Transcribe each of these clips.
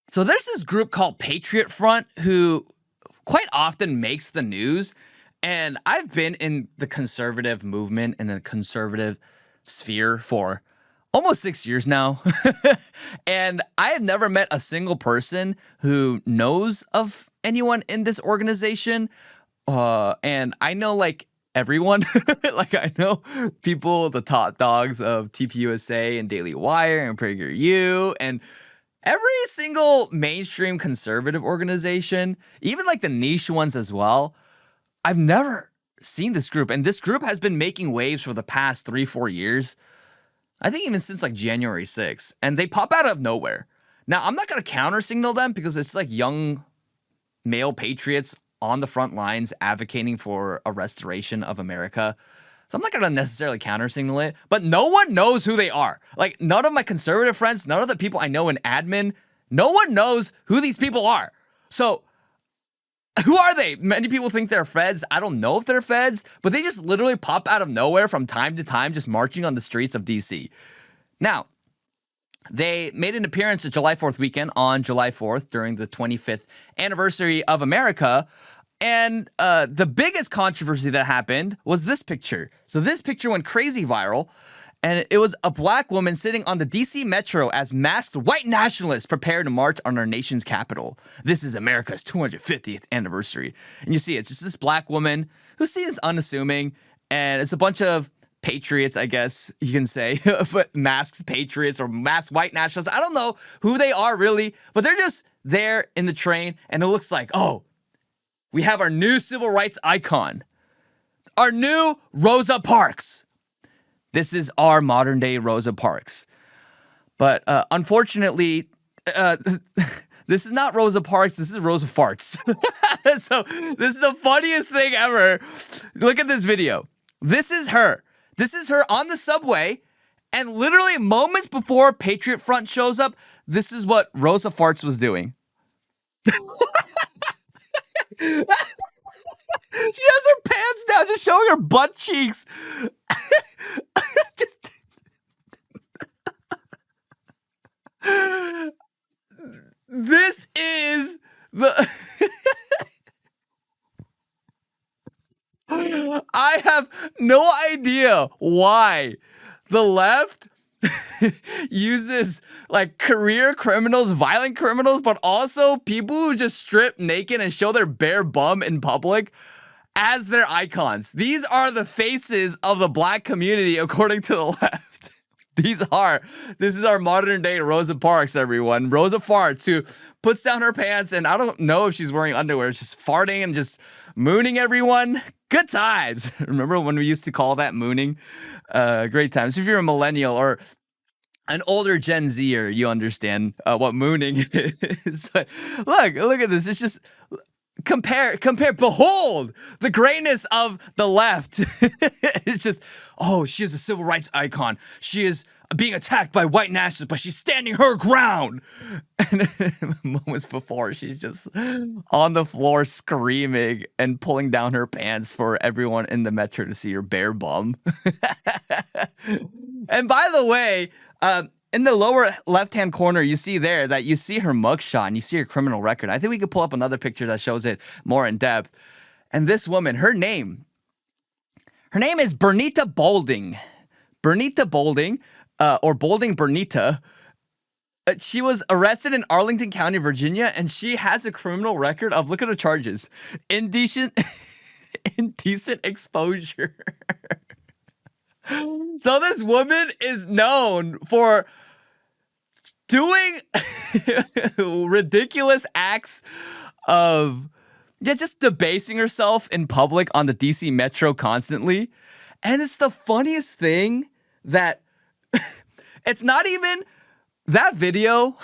So there's this group called Patriot Front who quite often makes the news. And I've been in the conservative movement in the conservative sphere for almost 6 years now. And I have never met a single person who knows of anyone in this organization. And I know like everyone, like I know people, the top dogs of TPUSA and Daily Wire and PragerU and every single mainstream conservative organization, even like the niche ones as well. I've never seen this group, and this group has been making waves for the past 3-4 years. I think even since like January 6th, and they pop out of nowhere. Now, I'm not going to counter signal them because it's like young male patriots on the front lines advocating for a restoration of America. So I'm not going to necessarily counter signal it, but no one knows who they are. Like none of my conservative friends, none of the people I know in admin, no one knows who these people are. So who are they? Many people think they're feds. I don't know if they're feds, but they just literally pop out of nowhere from time to time, just marching on the streets of DC. Now, they made an appearance at July 4th weekend on July 4th during the 25th anniversary of America. And the biggest controversy that happened was this picture. So this picture went crazy viral. And it was a black woman sitting on the DC Metro as masked white nationalists prepare to march on our nation's capital. This is America's 250th anniversary. And you see it's just this black woman who seems unassuming. And it's a bunch of patriots, I guess you can say, but masked patriots or masked white nationalists. I don't know who they are really, but they're just there in the train. And it looks like, oh, we have our new civil rights icon, our new Rosa Parks. This is our modern day Rosa Parks. But unfortunately, this is not Rosa Parks. This is Rosa Farts. So this is the funniest thing ever. Look at this video. This is her. This is her on the subway. And literally moments before Patriot Front shows up, this is what Rosa Farts was doing. She has her pants down, just showing her butt cheeks. This is the... I have no idea why the left uses like career criminals, violent criminals, but also people who just strip naked and show their bare bum in public as their icons. These are the faces of the black community, according to the left. This is our modern day Rosa Parks, everyone. Rosa Farts, who puts down her pants, and I don't know if she's wearing underwear, just farting and just mooning everyone. Good times. Remember when we used to call that mooning? Great times. If you're a millennial or an older Gen Zer, you understand what mooning is. Look at this. It's just compare. Behold the greatness of the left. It's just, oh, she is a civil rights icon. She is being attacked by white nationalists, but she's standing her ground. And moments before, she's just on the floor screaming and pulling down her pants for everyone in the metro to see her bare bum. And by the way, in the lower left-hand corner, you see there that you see her mugshot and you see her criminal record. I think we could pull up another picture that shows it more in depth. And this woman, her name is Bernita Bolding. Bernita Bolding, or Bolding Bernita. She was arrested in Arlington County, Virginia, and she has a criminal record of, look at her charges, indecent exposure. So this woman is known for doing ridiculous acts of just debasing herself in public on the DC Metro constantly. And it's the funniest thing that it's not even that video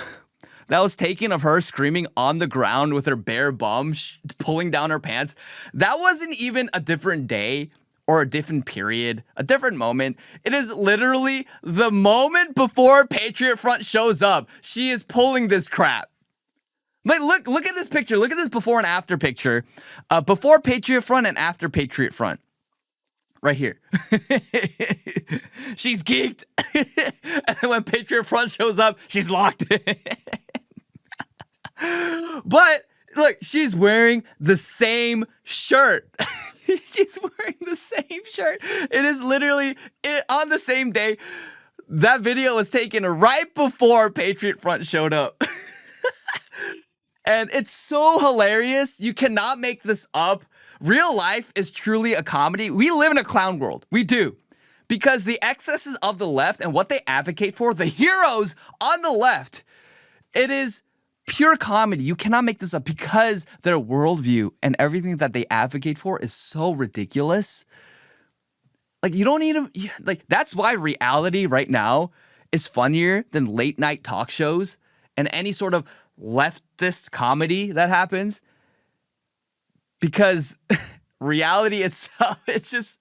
that was taken of her screaming on the ground with her bare bum, pulling down her pants. That wasn't even a different day or a different period, a different moment. It is literally the moment before Patriot Front shows up. She is pulling this crap. Like, look at this picture. Look at this before and after picture. Before Patriot Front and after Patriot Front. Right here. She's geeked. And then when Patriot Front shows up, she's locked in. But look, she's wearing the same shirt. She's wearing the same shirt. It is literally on the same day. That video was taken right before Patriot Front showed up. And it's so hilarious. You cannot make this up. Real life is truly a comedy. We live in a clown world. We do. Because the excesses of the left and what they advocate for, the heroes on the left, it is pure comedy. You cannot make this up because their worldview and everything that they advocate for is so ridiculous. Like, you don't need to, like, that's why reality right now is funnier than late night talk shows and any sort of leftist comedy that happens. Because reality itself, it's just,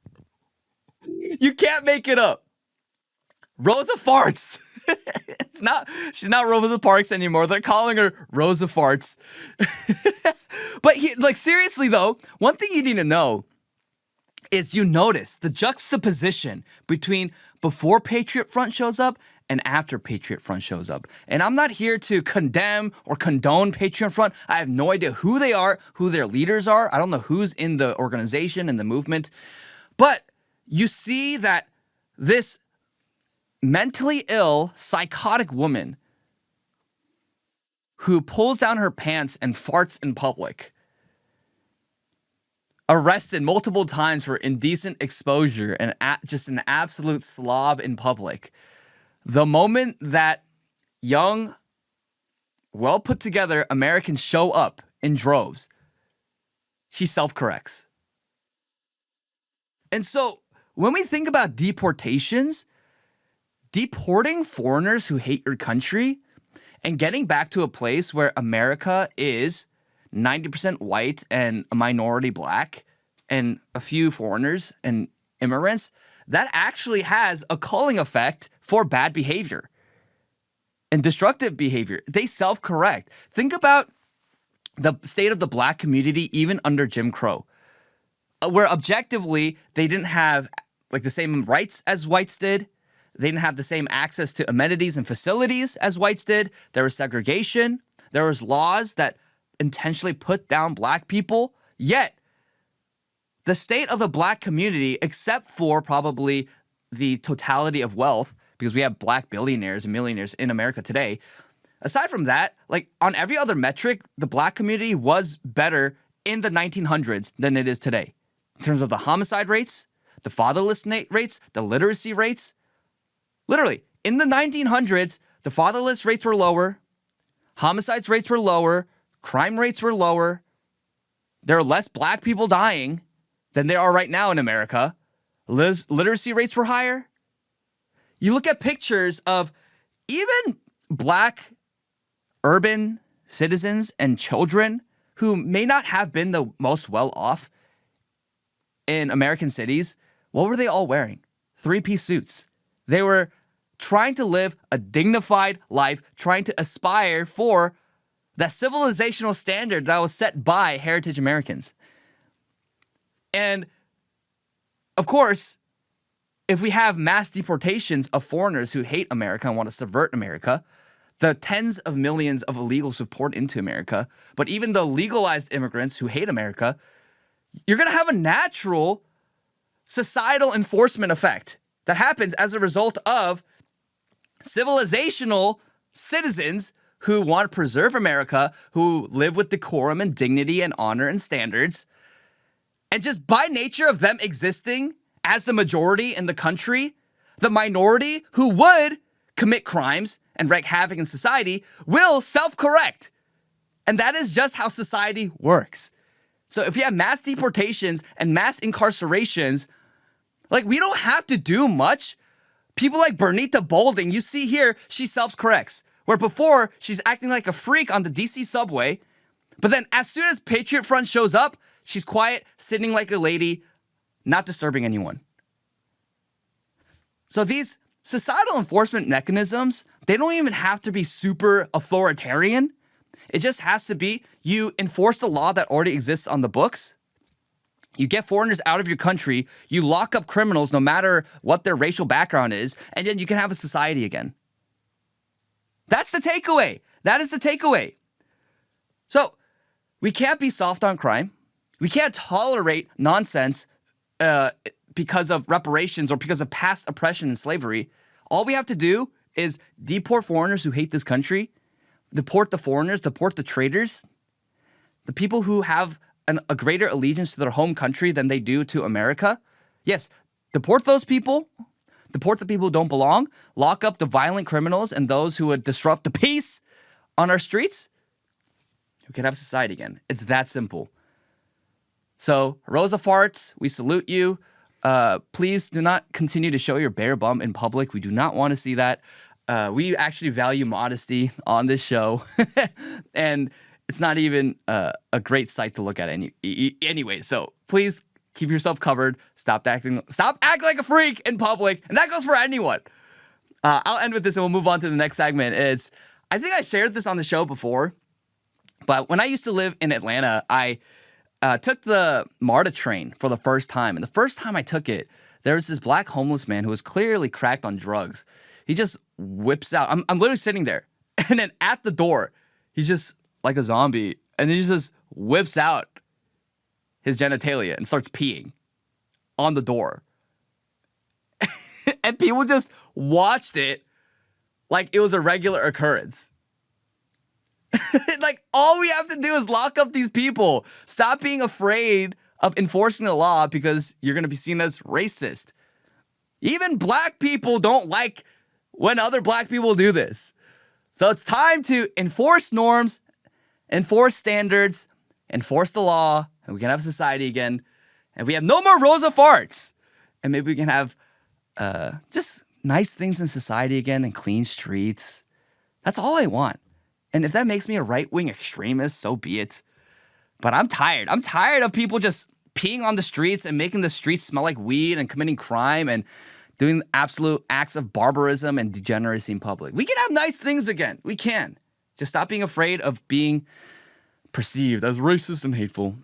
you can't make it up. Rosa farts. She's not Rosa Parks anymore. They're calling her Rosa Farts. But like, seriously though, one thing you need to know is you notice the juxtaposition between before Patriot Front shows up and after Patriot Front shows up. And I'm not here to condemn or condone Patriot Front. I have no idea who they are, who their leaders are. I don't know who's in the organization and the movement. But you see that this mentally ill, psychotic woman who pulls down her pants and farts in public, arrested multiple times for indecent exposure and just an absolute slob in public. The moment that young, well put together Americans show up in droves, she self-corrects. And so when we think about deportations, deporting foreigners who hate your country and getting back to a place where America is 90% white and a minority black and a few foreigners and immigrants, that actually has a culling effect for bad behavior and destructive behavior. They self-correct. Think about the state of the black community even under Jim Crow, where objectively they didn't have like the same rights as whites did. They didn't have the same access to amenities and facilities as whites did. There was segregation. There was laws that intentionally put down black people. Yet, the state of the black community, except for probably the totality of wealth, because we have black billionaires and millionaires in America today, aside from that, like on every other metric, the black community was better in the 1900s than it is today. In terms of the homicide rates, the fatherless rates, the literacy rates. Literally, in the 1900s, the fatherless rates were lower, homicides rates were lower, crime rates were lower. There are less black people dying than there are right now in America. Literacy rates were higher. You look at pictures of even black urban citizens and children who may not have been the most well off in American cities. What were they all wearing? Three-piece suits. They were trying to live a dignified life, trying to aspire for that civilizational standard that was set by heritage Americans. And of course, if we have mass deportations of foreigners who hate America and want to subvert America, the tens of millions of illegals who've poured into America, but even the legalized immigrants who hate America, you're going to have a natural societal enforcement effect that happens as a result of civilizational citizens who want to preserve America, who live with decorum and dignity and honor and standards. And just by nature of them existing as the majority in the country, the minority who would commit crimes and wreak havoc in society will self-correct. And that is just how society works. So if you have mass deportations and mass incarcerations, like, we don't have to do much. People like Bernita Bolding, you see here, she self-corrects. Where before, she's acting like a freak on the DC subway. But then as soon as Patriot Front shows up, she's quiet, sitting like a lady, not disturbing anyone. So these societal enforcement mechanisms, they don't even have to be super authoritarian. It just has to be you enforce the law that already exists on the books. You get foreigners out of your country, you lock up criminals no matter what their racial background is, and then you can have a society again. That's the takeaway. That is the takeaway. So we can't be soft on crime. We can't tolerate nonsense because of reparations or because of past oppression and slavery. All we have to do is deport foreigners who hate this country, deport the foreigners, deport the traitors, the people who have a greater allegiance to their home country than they do to America. Yes, deport those people, deport the people who don't belong, lock up the violent criminals and those who would disrupt the peace on our streets. We can have society again. It's that simple. So, Rosa Farts, we salute you. Please do not continue to show your bare bum in public. We do not want to see that. We actually value modesty on this show. And it's not even a great sight to look at anyway. So please keep yourself covered. Stop acting like a freak in public. And that goes for anyone. I'll end with this and we'll move on to the next segment. I think I shared this on the show before, but when I used to live in Atlanta, I took the MARTA train for the first time. And the first time I took it, there was this black homeless man who was clearly cracked on drugs. He just whips out. I'm literally sitting there. And then at the door, he's just like a zombie. And he just whips out his genitalia and starts peeing on the door. And people just watched it like it was a regular occurrence. Like, all we have to do is lock up these people. Stop being afraid of enforcing the law because you're going to be seen as racist. Even black people don't like when other black people do this. So it's time to enforce norms, enforce standards, enforce the law, and we can have society again. And we have no more Rosa Farts. And maybe we can have just nice things in society again and clean streets. That's all I want. And if that makes me a right-wing extremist, so be it. But I'm tired. I'm tired of people just peeing on the streets and making the streets smell like weed and committing crime and doing absolute acts of barbarism and degeneracy in public. We can have nice things again. We can. Just stop being afraid of being perceived as racist and hateful.